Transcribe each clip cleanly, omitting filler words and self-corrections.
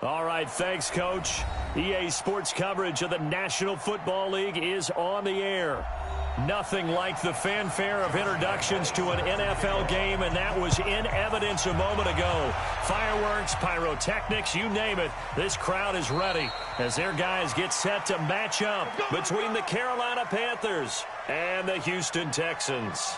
All right, thanks, Coach. EA Sports coverage of the National Football League is on the air. Nothing like the fanfare of introductions to an NFL game, and that was in evidence a moment ago. Fireworks, pyrotechnics, you name it. This crowd is ready as their guys get set to match up between the Carolina Panthers and the Houston Texans.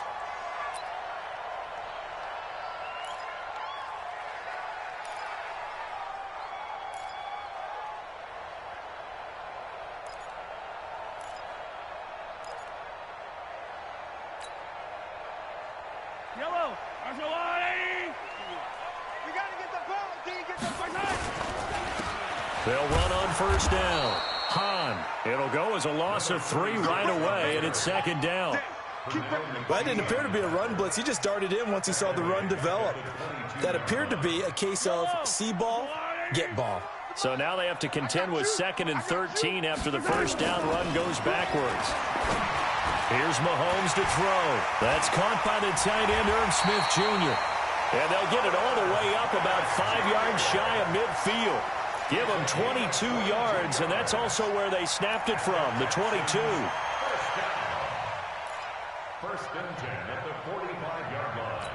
They'll run on first down. Hahn. It'll go as a loss of 3 right away, and it's second down. Well, it didn't appear to be a run blitz. He just darted in once he saw the run develop. That appeared to be a case of see ball, get ball. So now they have to contend with 2nd and 13 after the first down run goes backwards. Here's Mahomes to throw. That's caught by the tight end, Irv Smith Jr. And they'll get it all the way up about 5 yards shy of midfield. Give them 22 yards, and that's also where they snapped it from, the 22. First and 10 at the 45-yard line.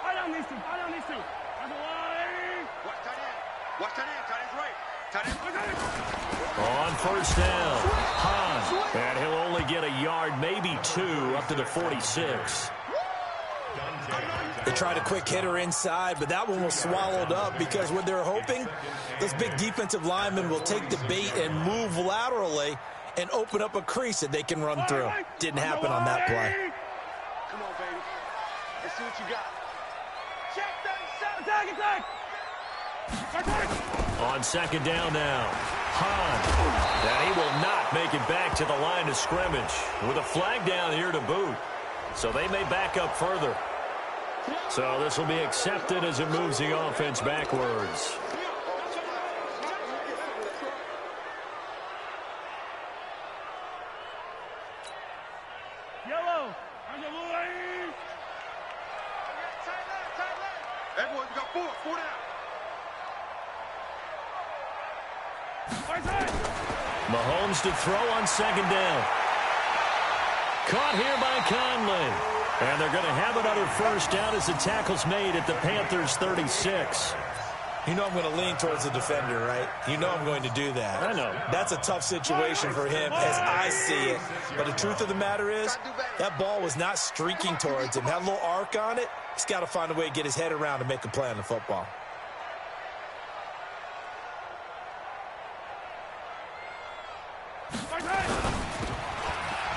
I don't need to. That's a line. Watch tight end. Watch tight end. Tight end's right. Tight end. On first down, Hahn. And he'll only get a yard, maybe 2, up to the 46. They tried a quick hitter inside, but that one was swallowed up because what they're hoping, those big defensive linemen will take the bait and move laterally and open up a crease that they can run through. Didn't happen on that play. Come on, baby. Let's see what you got. Check that. Attack. On second down now, Hahn. And he will not make it back to the line of scrimmage with a flag down here to boot. So they may back up further. So this will be accepted as it moves the offense backwards. Yellow. On the blue lane. Tight left. Hey, boys, we got 4 down. Mahomes to throw on second down. Caught here by Conley. And they're going to have another first down as the tackle's made at the Panthers' 36. You know I'm going to lean towards the defender, right? You know I'm going to do that. I know. That's a tough situation for him as I see it. But the truth of the matter is, that ball was not streaking towards him. Had a little arc on it. He's got to find a way to get his head around and make a play on the football.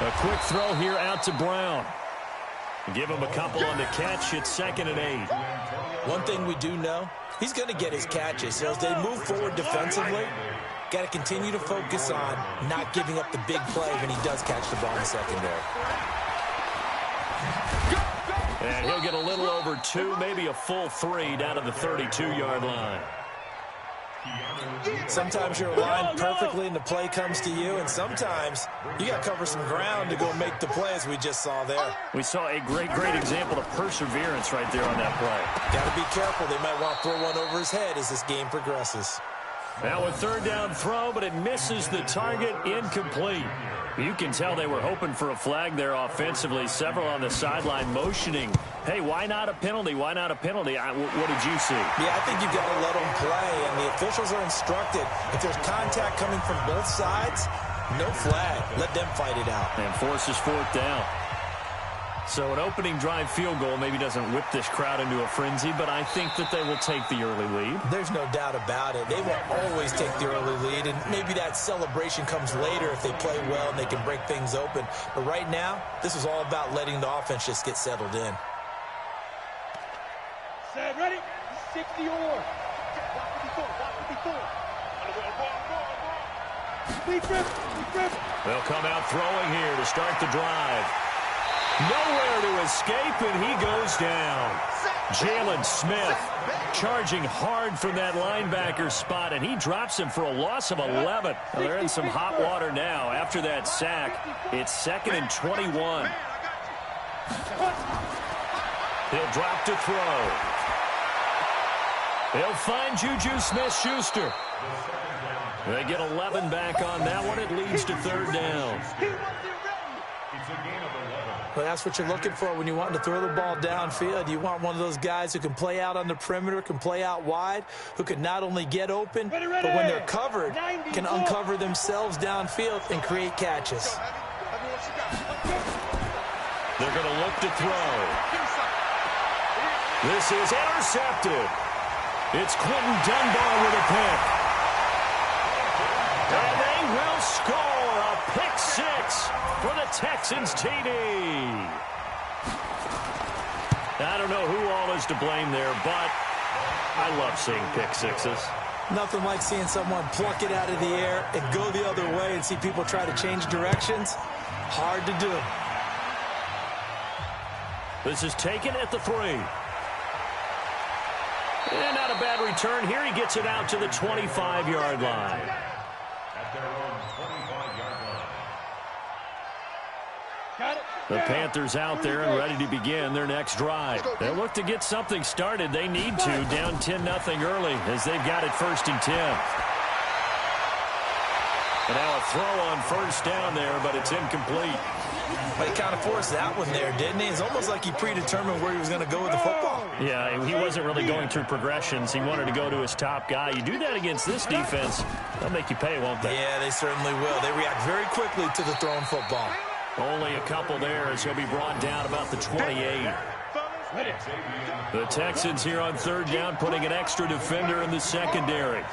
A quick throw here out to Brown. Give him a couple on the catch. It's 2nd and 8. One thing we do know, he's going to get his catches. So as they move forward defensively, got to continue to focus on not giving up the big play when he does catch the ball in the secondary. And he'll get a little over 2, maybe a full 3 down to the 32-yard line. Sometimes you're aligned perfectly and the play comes to you, and sometimes you got to cover some ground to go make the play, as we just saw there. We saw a great example of perseverance right there on that play. Got to be careful. They might want to throw one over his head as this game progresses. Now a third down throw, but it misses the target, incomplete. You can tell they were hoping for a flag there offensively. Several on the sideline motioning. Hey, why not a penalty? Why not a penalty? What did you see? Yeah, I think you've got to let them play, and the officials are instructed. If there's contact coming from both sides, no flag. Let them fight it out. And forces 4th down. So an opening drive field goal maybe doesn't whip this crowd into a frenzy, but I think that they will take the early lead. There's no doubt about it. They will always take the early lead, and maybe that celebration comes later if they play well and they can break things open. But right now, this is all about letting the offense just get settled in. Set, ready? 60 or. 154. They'll come out throwing here to start the drive. Nowhere to escape, and he goes down. Jalen Smith charging hard from that linebacker spot, and he drops him for a loss of 11. Well, they're in some hot water now. After that sack, it's 2nd and 21. He'll drop to throw. He'll find Juju Smith-Schuster. They get 11 back on that one. It leads to third down. Well, that's what you're looking for when you want to throw the ball downfield. You want one of those guys who can play out on the perimeter, can play out wide, who can not only get open, but when they're covered, can uncover themselves downfield and create catches. They're going to look to throw. This is intercepted. It's Quentin Dunbar with a pick. And they will score a pick six for the Texans TD. I don't know who all is to blame there, but I love seeing pick sixes. Nothing like seeing someone pluck it out of the air and go the other way and see people try to change directions. Hard to do. This is taken at the 3. And not a bad return here. He gets it out to the 25-yard line. At their own 25-yard line. The Panthers out there and ready to begin their next drive. They'll look to get something started. They need to, down 10-0 early as they've got it 1st and 10. And now a throw on first down there, but it's incomplete. But he kind of forced that one there, didn't he? It's almost like he predetermined where he was going to go with the football. Yeah, he wasn't really going through progressions. He wanted to go to his top guy. You do that against this defense, they'll make you pay, won't they? Yeah, they certainly will. They react very quickly to the thrown football. Only a couple there as he'll be brought down about the 28. The Texans here on third down putting an extra defender in the secondary.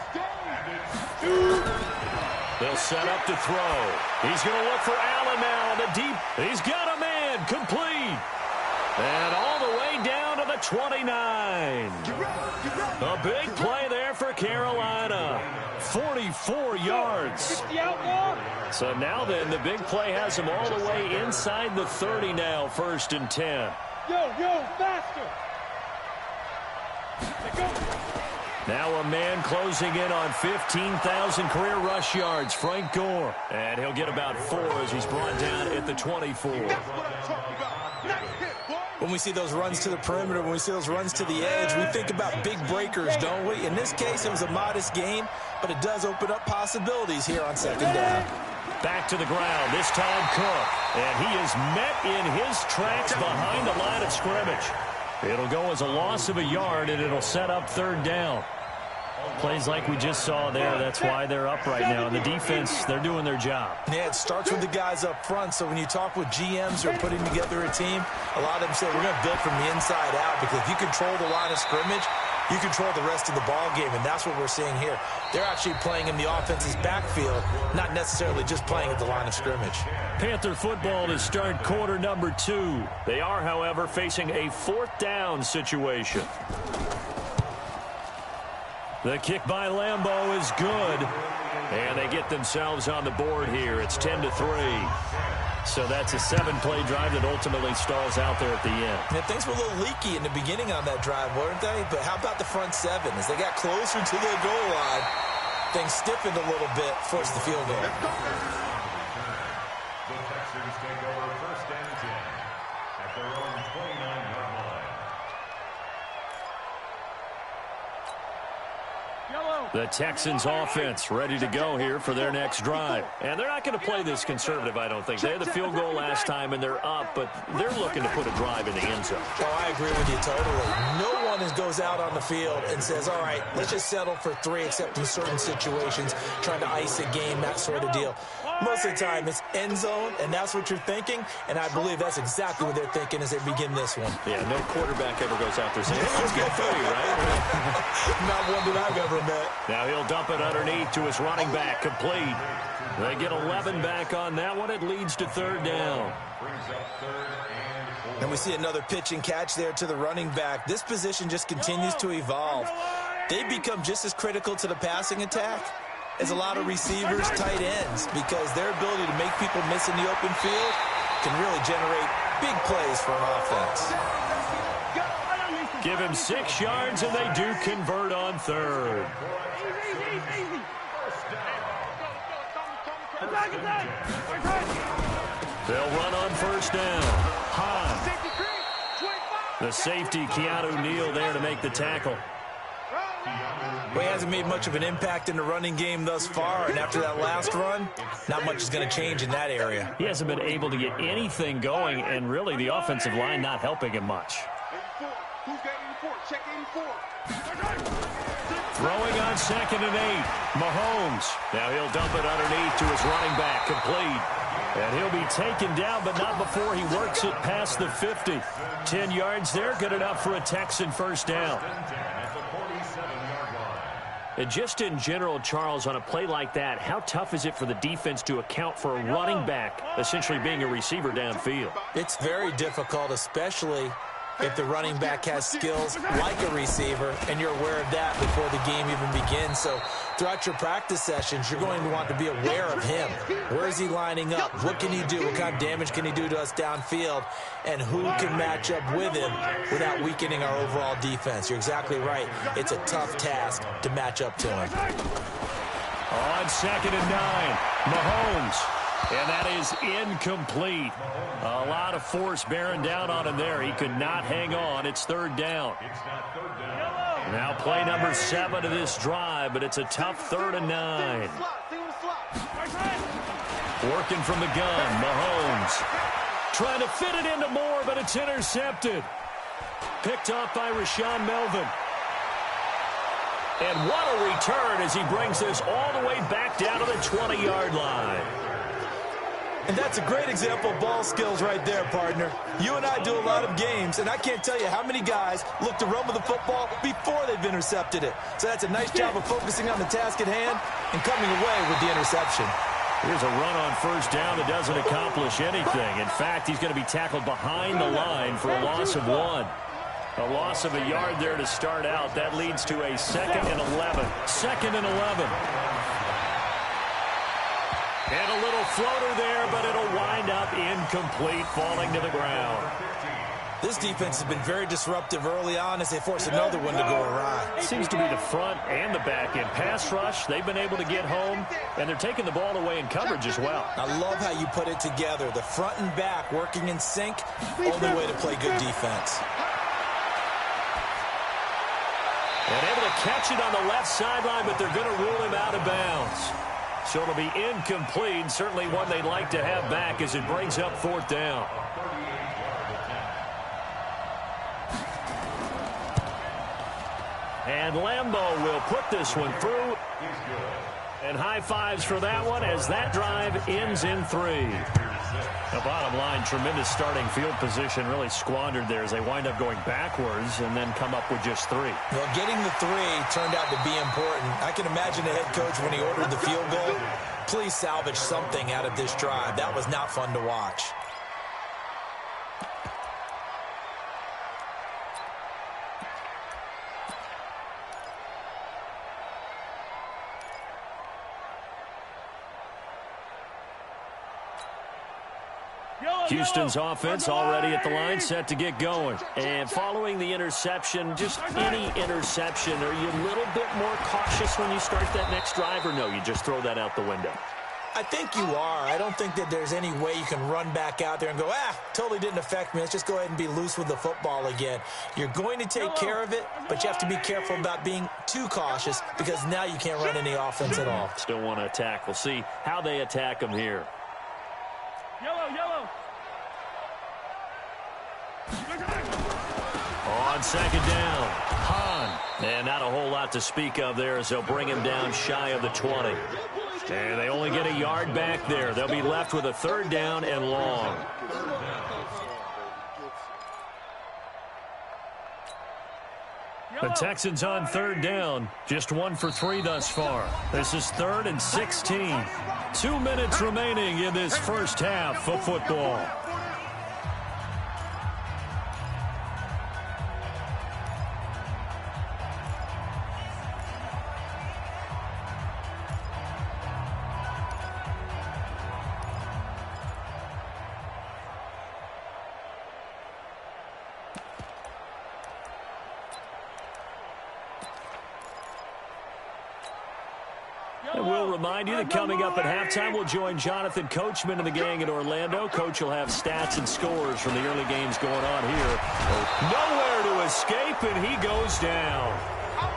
They'll set up to throw. He's going to look for Allen now in the deep. He's got a man complete. And all the way down to the 29. A big play there for Carolina. 44 yards. So now then, the big play has him all the way inside the 30 now, 1st and 10. Yo, faster. Go. Now a man closing in on 15,000 career rush yards, Frank Gore. And he'll get about 4 as he's brought down at the 24. When we see those runs to the perimeter, when we see those runs to the edge, we think about big breakers, don't we? In this case, it was a modest gain, but it does open up possibilities here on second down. Back to the ground, this time Cook. And he is met in his tracks behind the line of scrimmage. It'll go as a loss of a yard, and it'll set up third down. Plays like we just saw there, that's why they're up right now. And the defense, they're doing their job. Yeah, it starts with the guys up front. So when you talk with GMs who are putting together a team, a lot of them say we're going to build from the inside out, because if you control the line of scrimmage, you control the rest of the ball game, and that's what we're seeing here. They're actually playing in the offense's backfield, not necessarily just playing at the line of scrimmage. Panther football to start quarter number 2. They are, however, facing a 4th down situation. The kick by Lambeau is good, and they get themselves on the board here. It's 10-3. So that's a 7-play drive that ultimately stalls out there at the end. And things were a little leaky in the beginning on that drive, weren't they? But how about the front 7? As they got closer to the goal line, things stiffened a little bit, forced the field goal. The Texans take over 1st and 10 at their own 29-yard line. The Texans offense ready to go here for their next drive. And they're not going to play this conservative, I don't think. They had the field goal last time, and they're up, but they're looking to put a drive in the end zone. Oh, I agree with you totally. No one goes out on the field and says, all right, let's just settle for 3, except in certain situations, trying to ice a game, that sort of deal. Most of the time, it's end zone, and that's what you're thinking, and I believe that's exactly what they're thinking as they begin this one. Yeah, no quarterback ever goes out there saying, hey, let's get 3, right? Not one that I've ever met. Now he'll dump it underneath to his running back, complete. They get 11 back on that one. It leads to third down. And we see another pitch and catch there to the running back. This position just continues to evolve. They become just as critical to the passing attack as a lot of receivers, tight ends, because their ability to make people miss in the open field can really generate big plays for an offense. Give him 6 yards, and they do convert on third. They'll run on first down. Hahn. The safety, Keanu Neal, there to make the tackle. Well, he hasn't made much of an impact in the running game thus far, and after that last run, not much is going to change in that area. He hasn't been able to get anything going, and really the offensive line not helping him much. 84. Who's got 84? Check 84. Throwing on 2nd and 8. Mahomes. Now he'll dump it underneath to his running back, complete. And he'll be taken down, but not before he works it past the 50. 10 yards there, good enough for a Texan first down. And just in general, Charles, on a play like that, how tough is it for the defense to account for a running back essentially being a receiver downfield? It's very difficult, especially if the running back has skills like a receiver, and you're aware of that before the game even begins. So throughout your practice sessions, you're going to want to be aware of him. Where is he lining up? What can he do? What kind of damage can he do to us downfield? And who can match up with him without weakening our overall defense? You're exactly right. It's a tough task to match up to him. On 2nd and 9, Mahomes. And that is incomplete. A lot of force bearing down on him there. He could not hang on. It's 3rd down. Now play number 7 of this drive, but it's a tough 3rd and 9. Working from the gun, Mahomes. Trying to fit it into Moore, but it's intercepted. Picked off by Rashaan Melvin. And what a return as he brings this all the way back down to the 20-yard line. And that's a great example of ball skills right there, partner. You and I do a lot of games, and I can't tell you how many guys look to run with the football before they've intercepted it. So that's a nice job of focusing on the task at hand and coming away with the interception. Here's a run on 1st down that doesn't accomplish anything. In fact, he's going to be tackled behind the line for a loss of 1. A loss of a yard there to start out. That leads to a 2nd and 11. 2nd and 11. And a little floater there, but it'll wind up incomplete, falling to the ground. This defense has been very disruptive early on as they force another one to go awry. Seems to be the front and the back end. Pass rush, they've been able to get home, and they're taking the ball away in coverage as well. I love how you put it together. The front and back working in sync, only way to play good defense. And able to catch it on the left sideline, but they're going to rule him out of bounds. So it'll be incomplete, certainly one they'd like to have back as it brings up 4th down. And Lambeau will put this one through. And high fives for that one as that drive ends in 3. The bottom line, tremendous starting field position, really squandered there as they wind up going backwards and then come up with just 3. Well, getting the 3 turned out to be important. I can imagine the head coach when he ordered the field goal. Please salvage something out of this drive. That was not fun to watch. Houston's offense already at the line, set to get going. And following the interception, just any interception, are you a little bit more cautious when you start that next drive, or no, you just throw that out the window? I think you are. I don't think that there's any way you can run back out there and go, totally didn't affect me. Let's just go ahead and be loose with the football again. You're going to take care of it, but you have to be careful about being too cautious because now you can't run any offense at all. Still want to attack. We'll see how they attack them here. Yellow. On 2nd down, Hahn. And not a whole lot to speak of there as they'll bring him down shy of the 20. And they only get a yard back there. They'll be left with a 3rd down and long. The Texans on 3rd down. Just 1 for 3 thus far. This is 3rd and 16. 2 minutes remaining in this first half of football. And we'll remind you that coming up at halftime, we'll join Jonathan Coachman and the gang in Orlando. Coach will have stats and scores from the early games going on here. Nowhere to escape, and he goes down.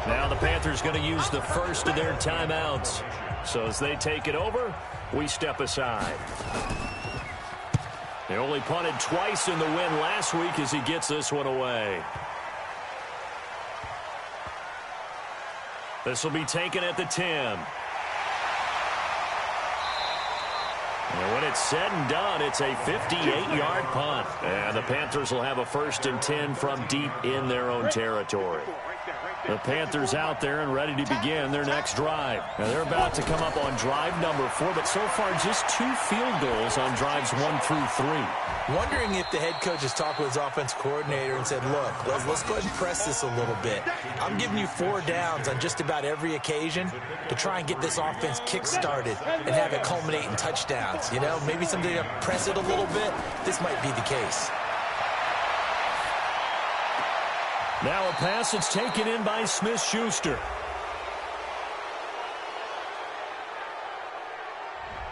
Now the Panthers going to use the first of their timeouts. So as they take it over, we step aside. They only punted twice in the win last week as he gets this one away. This will be taken at the 10. And when it's said and done, it's a 58-yard punt. And the Panthers will have a 1st and 10 from deep in their own territory. The Panthers out there and ready to begin their next drive. Now they're about to come up on drive number 4, but so far just 2 field goals on drives 1 through 3. Wondering if the head coach has talked with his offense coordinator and said, look, let's go ahead and press this a little bit. I'm giving you 4 downs on just about every occasion to try and get this offense kick-started and have it culminate in touchdowns. You know, maybe something to press it a little bit. This might be the case. Now a pass that's taken in by Smith-Schuster.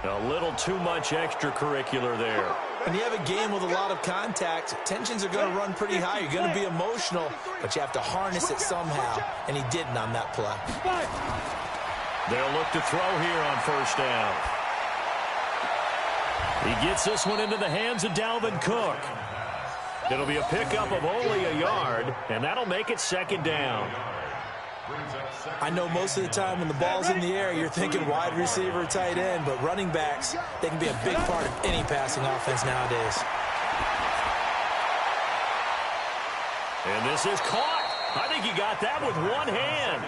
A little too much extracurricular there. When you have a game with a lot of contact, tensions are going to run pretty high. You're going to be emotional, but you have to harness it somehow, and he didn't on that play. They'll look to throw here on 1st down. He gets this one into the hands of Dalvin Cook. It'll be a pickup of only a yard, and that'll make it 2nd down. I know most of the time when the ball's in the air, you're thinking wide receiver, tight end, but running backs, they can be a big part of any passing offense nowadays. And this is caught. I think he got that with one hand.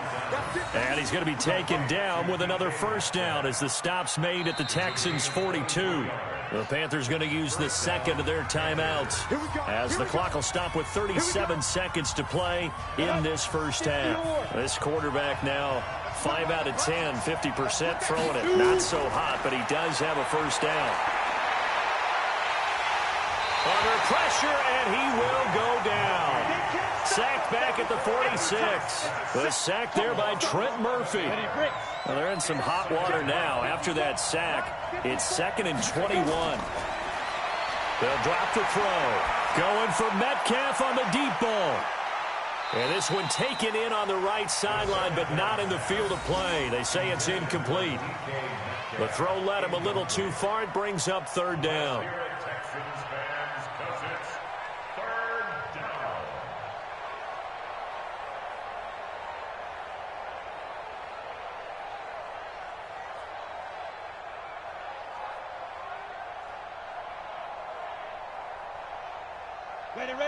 And he's going to be taken down with another 1st down as the stop's made at the Texans' 42. The Panthers going to use the 2nd of their timeouts as the clock will stop with 37 seconds to play in this 1st half. This quarterback now 5 out of 10, 50% throwing it. Not so hot, but he does have a 1st down. Under pressure, and he will go down. Sacked back at the 46. The sack there by Trent Murphy. Well, they're in some hot water now. After that sack, it's 2nd and 21. They'll drop the throw. Going for Metcalf on the deep ball. And this one taken in on the right sideline, but not in the field of play. They say it's incomplete. The throw led him a little too far. It brings up 3rd down.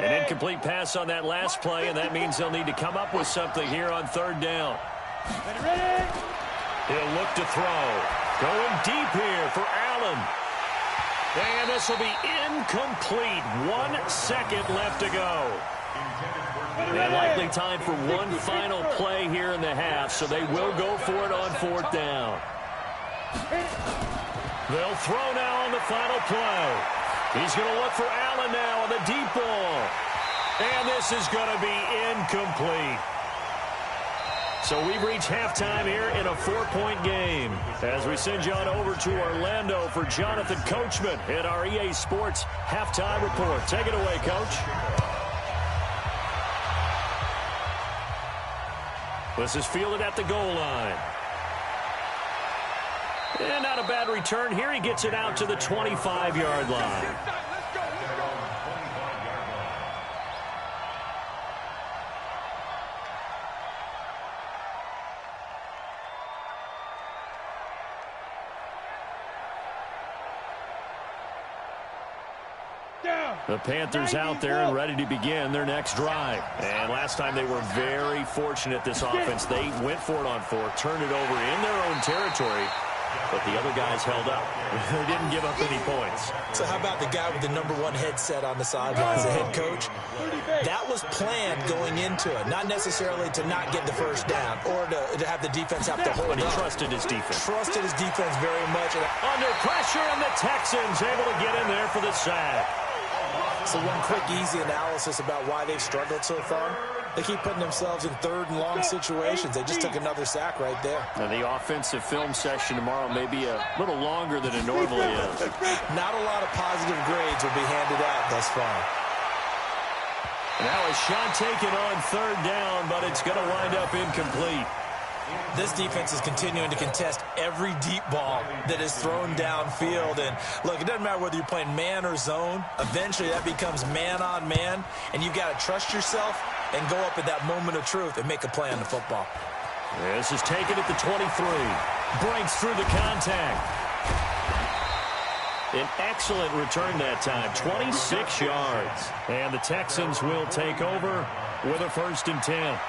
An incomplete pass on that last play, and that means they'll need to come up with something here on 3rd down. He'll look to throw. Going deep here for Allen. And this will be incomplete. 1 second left to go. And likely time for one final play here in the half, so they will go for it on 4th down. They'll throw now on the final play. He's going to look for Allen now on the deep ball. And this is going to be incomplete. So we've reached halftime here in a 4-point game. As we send you on over to Orlando for Jonathan Coachman at our EA Sports Halftime Report. Take it away, Coach. This is fielded at the goal line. And not a bad return here. He gets it out to the 25-yard line. The Panthers out there and ready to begin their next drive. And last time they were very fortunate, this offense. They went for it on 4th, turned it over in their own territory, but the other guys held up. They didn't give up any points. So how about the guy with the #1 headset on the sidelines, the head coach? That was planned going into it, not necessarily to not get the 1st down or to have the defense have to hold But he up. trusted his defense. Trusted his defense very much. Under pressure, and the Texans able to get in there for the sack. So one quick, easy analysis about why they've struggled so far. They keep putting themselves in 3rd and long situations. They just took another sack right there. Now the offensive film session tomorrow may be a little longer than it normally is. Not a lot of positive grades will be handed out thus far. Now a shot taken on third down, but it's going to wind up incomplete. This defense is continuing to contest every deep ball that is thrown downfield. And, look, it doesn't matter whether you're playing man or zone. Eventually that becomes man-on-man, and you've got to trust yourself and go up at that moment of truth and make a play on the football. This is taken at the 23. Breaks through the contact. An excellent return that time, 26 yards. And the Texans will take over with a 1st and 10.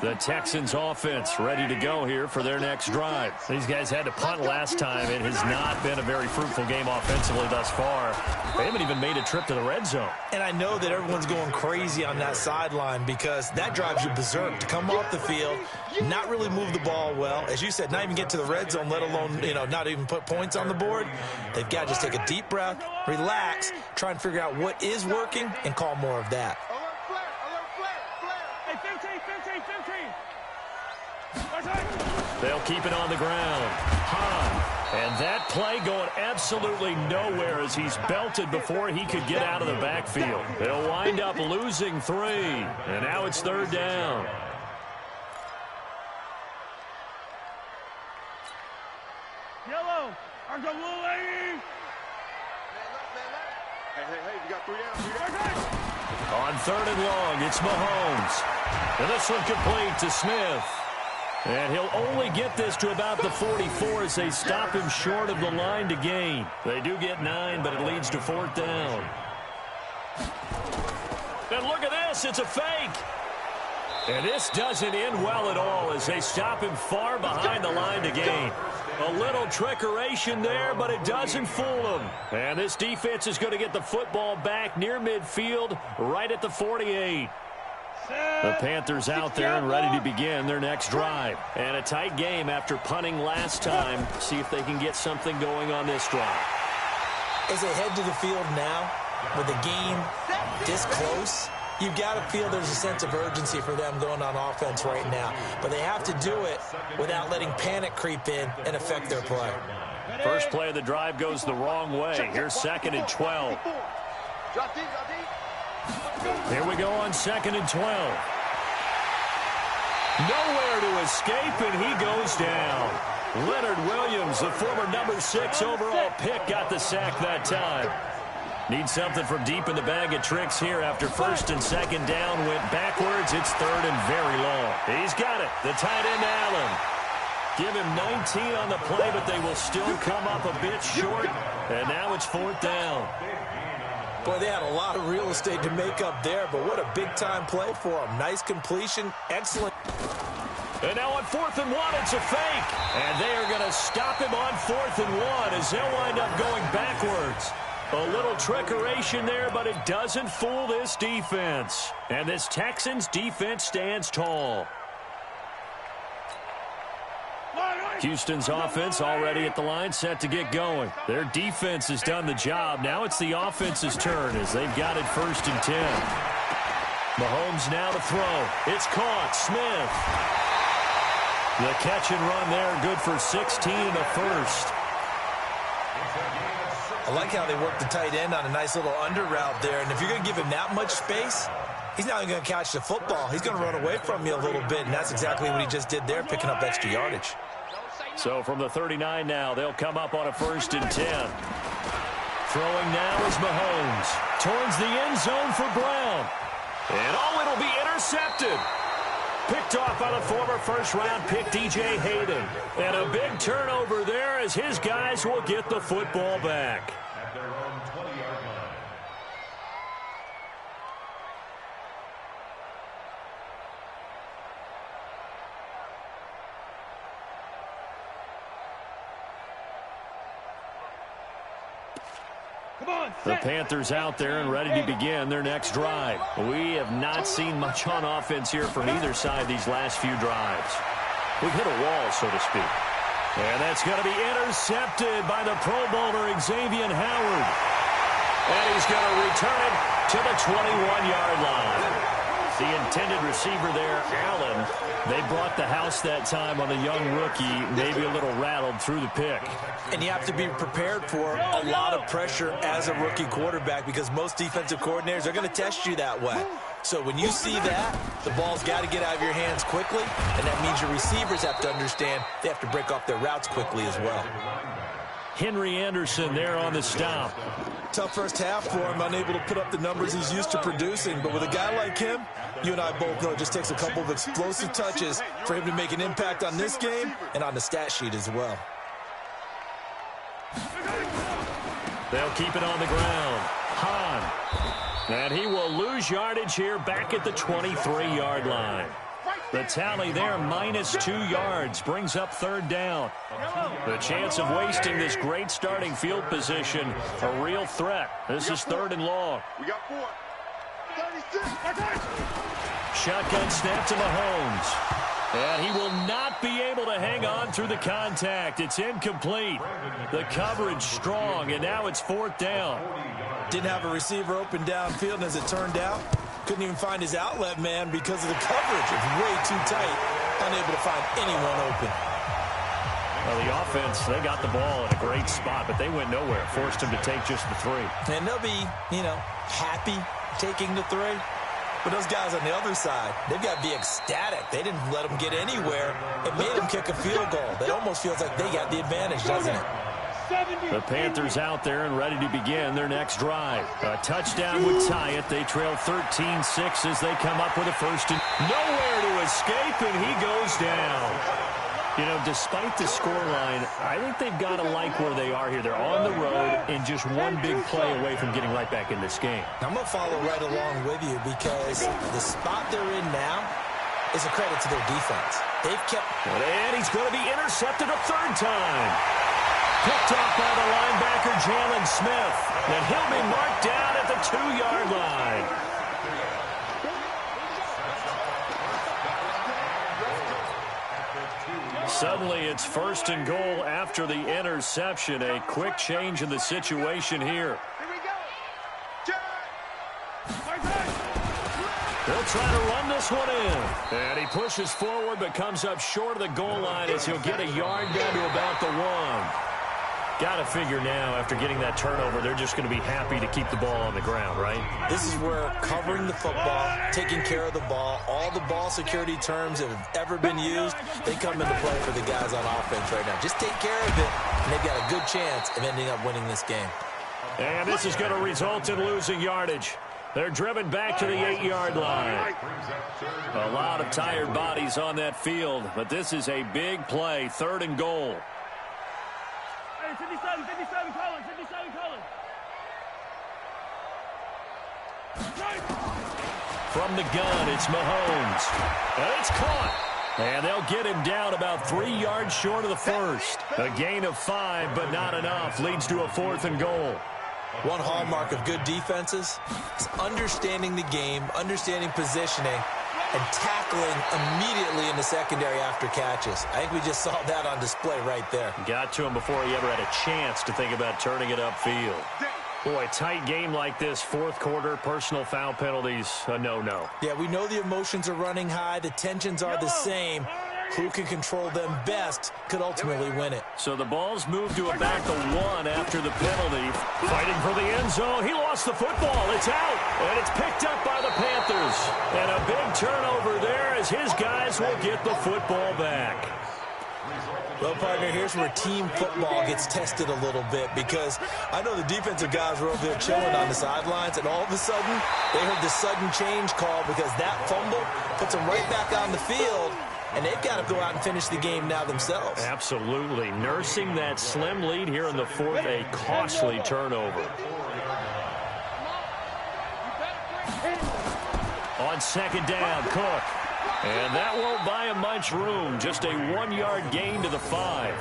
The Texans offense ready to go here for their next drive. These guys had to punt last time. It has not been a very fruitful game offensively thus far. They haven't even made a trip to the red zone. And I know that everyone's going crazy on that sideline because that drives you berserk to come off the field, not really move the ball well. As you said, not even get to the red zone, let alone, not even put points on the board. They've got to just take a deep breath, relax, try and figure out what is working and call more of that. They'll keep it on the ground. Hahn. And that play going absolutely nowhere as he's belted before he could get out of the backfield. They'll wind up losing 3. And now it's 3rd down. Yellow. There's a blue lady. Hey, you got 3 down. On 3rd and long, it's Mahomes. And this one complete to Smith. And he'll only get this to about the 44 as they stop him short of the line to gain. They do get 9, but it leads to 4th down. And look at this, it's a fake. And this doesn't end well at all as they stop him far behind the line to gain. A little trickeration there, but it doesn't fool them. And this defense is going to get the football back near midfield, right at the 48. The Panthers out there and ready to begin their next drive. And a tight game after punting last time. See if they can get something going on this drive. As they head to the field now, with the game this close, you've got to feel there's a sense of urgency for them going on offense right now. But they have to do it without letting panic creep in and affect their play. First play of the drive goes the wrong way. Here's 2nd and 12. Here we go on 2nd and 12. Nowhere to escape, and he goes down. Leonard Williams, the former number 6 overall pick, got the sack that time. Need something from deep in the bag of tricks here after 1st and 2nd down went backwards. It's 3rd and very long. He's got it. The tight end, Allen. Give him 19 on the play, but they will still come up a bit short. And now it's 4th down. Boy, they had a lot of real estate to make up there, but what a big-time play for them. Nice completion, excellent. And now on 4th and 1, it's a fake. And they are going to stop him on 4th and 1 as they'll wind up going backwards. A little trickeration there, but it doesn't fool this defense. And this Texans defense stands tall. Houston's offense already at the line, set to get going. Their defense has done the job. Now it's the offense's turn as they've got it 1st and 10. Mahomes now to throw. It's caught. Smith. The catch and run there, good for 16 in the first. I like how they work the tight end on a nice little under route there. And if you're going to give him that much space, he's not even going to catch the football. He's going to run away from you a little bit, and that's exactly what he just did there, picking up extra yardage. So from the 39 now, they'll come up on a 1st and 10. Throwing now is Mahomes. Towards the end zone for Brown. And it'll be intercepted. Picked off by the former first-round pick, DJ Hayden. And a big turnover there as his guys will get the football back. At their own 20-yard line. The Panthers out there and ready to begin their next drive. We have not seen much on offense here from either side these last few drives. We've hit a wall, so to speak. And that's going to be intercepted by the Pro Bowler, Xavier Howard. And he's going to return it to the 21-yard line. The intended receiver there, Allen. They brought the house that time on the young rookie, maybe a little rattled through the pick. And you have to be prepared for a lot of pressure as a rookie quarterback because most defensive coordinators are going to test you that way. So when you see that, the ball's got to get out of your hands quickly, and that means your receivers have to understand they have to break off their routes quickly as well. Henry Anderson there on the stop. Tough first half for him, unable to put up the numbers he's used to producing. But with a guy like him, you and I both know it just takes a couple of explosive touches for him to make an impact on this game and on the stat sheet as well. They'll keep it on the ground. Hahn. And he will lose yardage here back at the 23-yard line. The tally there, -2 yards, brings up third down. The chance of wasting this great starting field position, a real threat. This is 3rd and long. We got 4. 36. Shotgun snap to Mahomes. And he will not be able to hang on through the contact. It's incomplete. The coverage strong, and now it's 4th down. Didn't have a receiver open downfield, and as it turned out, couldn't even find his outlet man because of the coverage. It's way too tight. Unable to find anyone open. Well, the offense, they got the ball in a great spot, but they went nowhere. Forced him to take just the 3. And they'll be, happy taking the 3. But those guys on the other side, they've got to be ecstatic. They didn't let them get anywhere. It made them kick a field goal. It almost feels like they got the advantage, doesn't it? The Panthers out there and ready to begin their next drive. A touchdown would tie it. They trail 13-6 as they come up with a first and nowhere to escape, and he goes down. Despite the scoreline, I think they've got to like where they are here. They're on the road and just one big play away from getting right back in this game. I'm going to follow right along with you because the spot they're in now is a credit to their defense. They've kept... And he's going to be intercepted a 3rd time. Picked off by the linebacker, Jalen Smith. And he'll be marked down at the 2-yard line. Suddenly, it's 1st and goal after the interception. A quick change in the situation here. They'll try to run this one in. And he pushes forward but comes up short of the goal line as he'll get a yard down to about the 1. Got to figure now, after getting that turnover, they're just going to be happy to keep the ball on the ground, right? This is where covering the football, taking care of the ball, all the ball security terms that have ever been used, they come into play for the guys on offense right now. Just take care of it, and they've got a good chance of ending up winning this game. And this is going to result in losing yardage. They're driven back to the 8-yard line. A lot of tired bodies on that field, but this is a big play, 3rd and goal. 57, Collins, 57, Collins. From the gun, it's Mahomes. And it's caught. And they'll get him down about 3 yards short of the first. A gain of 5, but not enough. Leads to a 4th and goal. One hallmark of good defenses is understanding the game, understanding positioning, and tackling immediately in the secondary after catches. I think we just saw that on display right there. Got to him before he ever had a chance to think about turning it upfield. Boy, tight game like this, 4th quarter, personal foul penalties, a no-no. Yeah, we know the emotions are running high. The tensions are the same. Who can control them best could ultimately win it. So the ball's moved to about the 1 after the penalty. Fighting for the end zone. He lost the football. It's out. And it's picked up by the Panthers. And a big turnover there as his guys will get the football back. Well, partner, here's where team football gets tested a little bit because I know the defensive guys were over there chilling on the sidelines, and all of a sudden they heard the sudden change call because that fumble puts them right back on the field. And they've got to go out and finish the game now themselves. Absolutely. Nursing that slim lead here in the 4th, a costly turnover. On 2nd down, Cook. And that won't buy him much room. Just a 1-yard gain to the 5.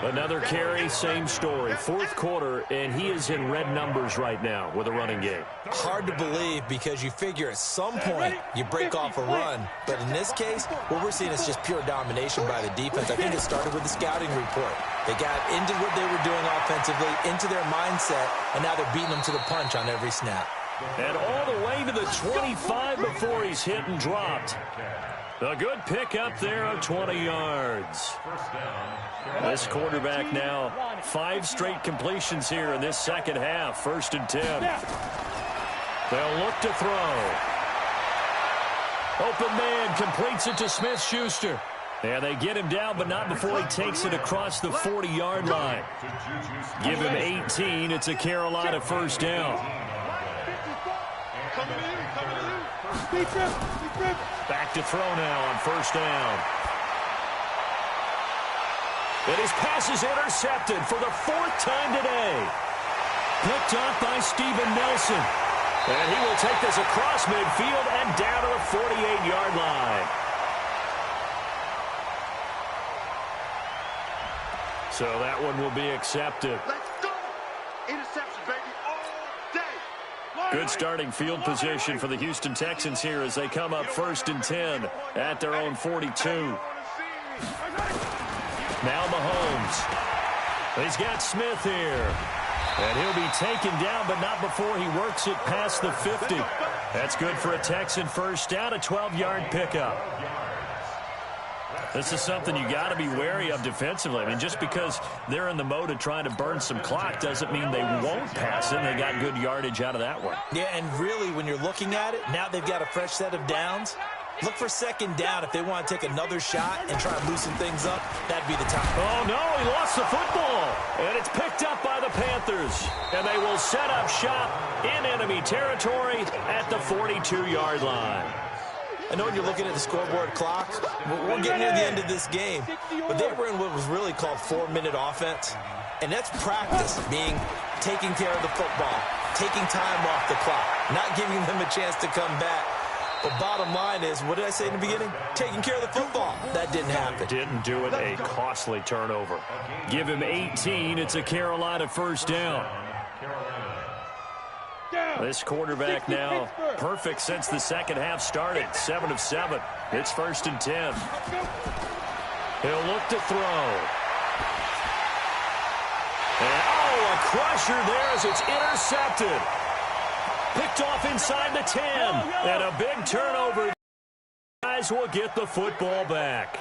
Another carry, same story. 4th quarter, and he is in red numbers right now with a running game. Hard to believe because you figure at some point you break off a run. But in this case, what we're seeing is just pure domination by the defense. I think it started with the scouting report. They got into what they were doing offensively, into their mindset, and now they're beating them to the punch on every snap. And all the way to the 25 before he's hit and dropped. A good pick up there of 20 yards. This quarterback now 5 straight completions here in this second half. 1st and 10. They'll look to throw. Open man completes it to Smith-Schuster. And they get him down, but not before he takes it across the 40-yard line. Give him 18. It's a Carolina 1st down. Back to throw now on 1st down. And his pass is intercepted for the 4th time today. Picked off by Steven Nelson. And he will take this across midfield and down to the 48-yard line. So that one will be accepted. Let's go. Interception, baby, all day. Good starting field position for the Houston Texans here as they come up 1st and 10 at their own 42. Now Mahomes. He's got Smith here. And he'll be taken down, but not before he works it past the 50. That's good for a Texan 1st down, a 12-yard pickup. This is something you got to be wary of defensively. I mean, just because they're in the mode of trying to burn some clock doesn't mean they won't pass it. They got good yardage out of that one. Yeah, and really, when you're looking at it, now they've got a fresh set of downs. Look for 2nd down if they want to take another shot and try and loosen things up. That'd be the time. Oh, no, he lost the football. And it's picked up by the Panthers. And they will set up shop in enemy territory at the 42-yard line. I know when you're looking at the scoreboard clock, we're getting near the end of this game, but they were in what was really called 4-minute offense, and that's practice, being taking care of the football, taking time off the clock, not giving them a chance to come back. But bottom line is, what did I say in the beginning? Taking care of the football. That didn't happen. Didn't do it. A costly turnover. Give him 18. It's a Carolina 1st down. This quarterback now perfect since the second half started. 7 of 7. It's 1st and 10. He'll look to throw. And, a crusher there as it's intercepted. Picked off inside the 10. And a big turnover. Guys will get the football back.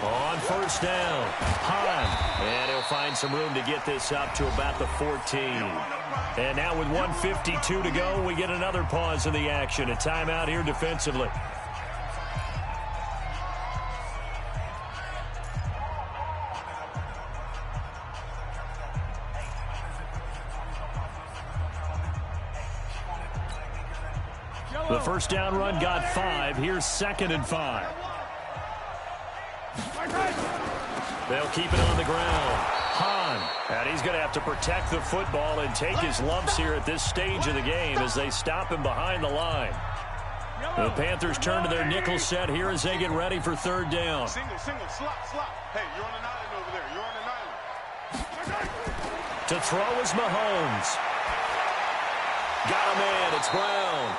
On 1st down, Hahn, and he'll find some room to get this up to about the 14. And now with 1:52 to go, we get another pause in the action. A timeout here defensively. The 1st down run got 5. Here's 2nd and 5. They'll keep it on the ground. Hahn, and he's going to have to protect the football and take his lumps here at this stage of the game as they stop him behind the line. The Panthers turn to their nickel set here as they get ready for 3rd down. Single, slot. Hey, you're on an island over there. You're on an island. To throw is Mahomes. Got a man. It's Brown.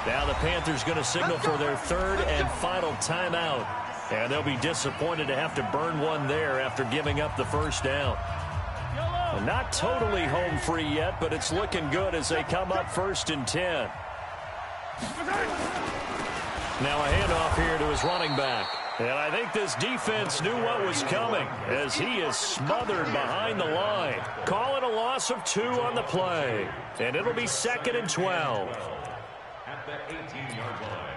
Now the Panthers going to signal for their 3rd and final timeout. And they'll be disappointed to have to burn one there after giving up the 1st down. And not totally home free yet, but it's looking good as they come up 1st and 10. Now a handoff here to his running back. And I think this defense knew what was coming as he is smothered behind the line. Calling a loss of 2 on the play. And it'll be 2nd and 12. At the 18-yard line.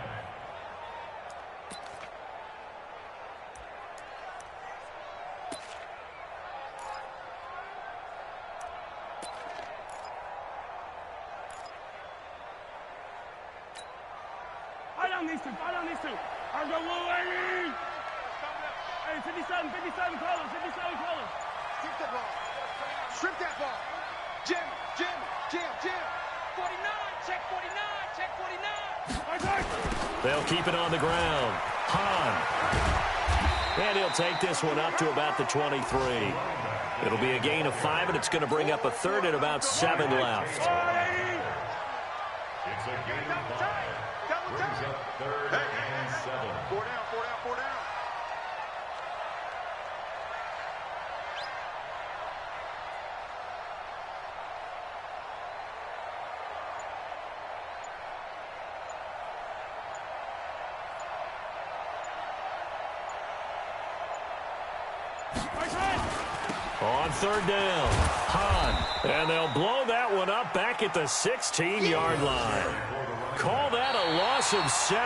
Fight on these two. I'll go away. Hey, 57, call him. 57, call him. Strip that ball. Jim. 49, check 49. They'll keep it on the ground. Hahn. And he'll take this one up to about the 23. It'll be a gain of 5, and it's going to bring up a 3rd and about 7 left. It's a gain of 5. Brings up 3rd and 7. 4 down. On third down, Hahn. And they'll blow that one up back at the 16-yard line. Call that a loss of 7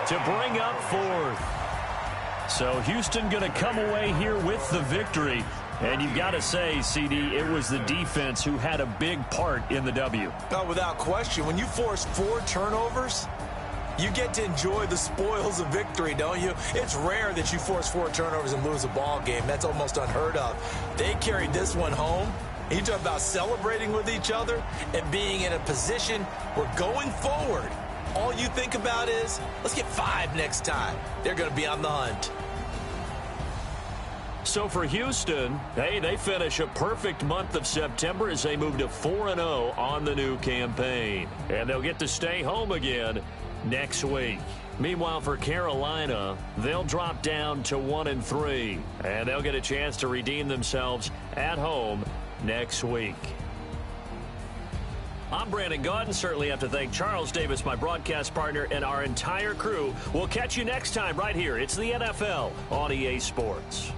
to bring up 4th. So Houston going to come away here with the victory. And you've got to say, CD, it was the defense who had a big part in the W. Oh, without question. When you force 4 turnovers, you get to enjoy the spoils of victory, don't you? It's rare that you force 4 turnovers and lose a ball game. That's almost unheard of. They carried this one home. You talk about celebrating with each other and being in a position where going forward, all you think about is, let's get 5 next time. They're going to be on the hunt. So for Houston, hey, they finish a perfect month of September as they move to 4-0 on the new campaign. And they'll get to stay home again next week. Meanwhile, for Carolina, they'll drop down to 1-3. And they'll get a chance to redeem themselves at home next week. I'm Brandon Gaudin. Certainly have to thank Charles Davis, my broadcast partner, and our entire crew. We'll catch you next time right here. It's the NFL on EA Sports.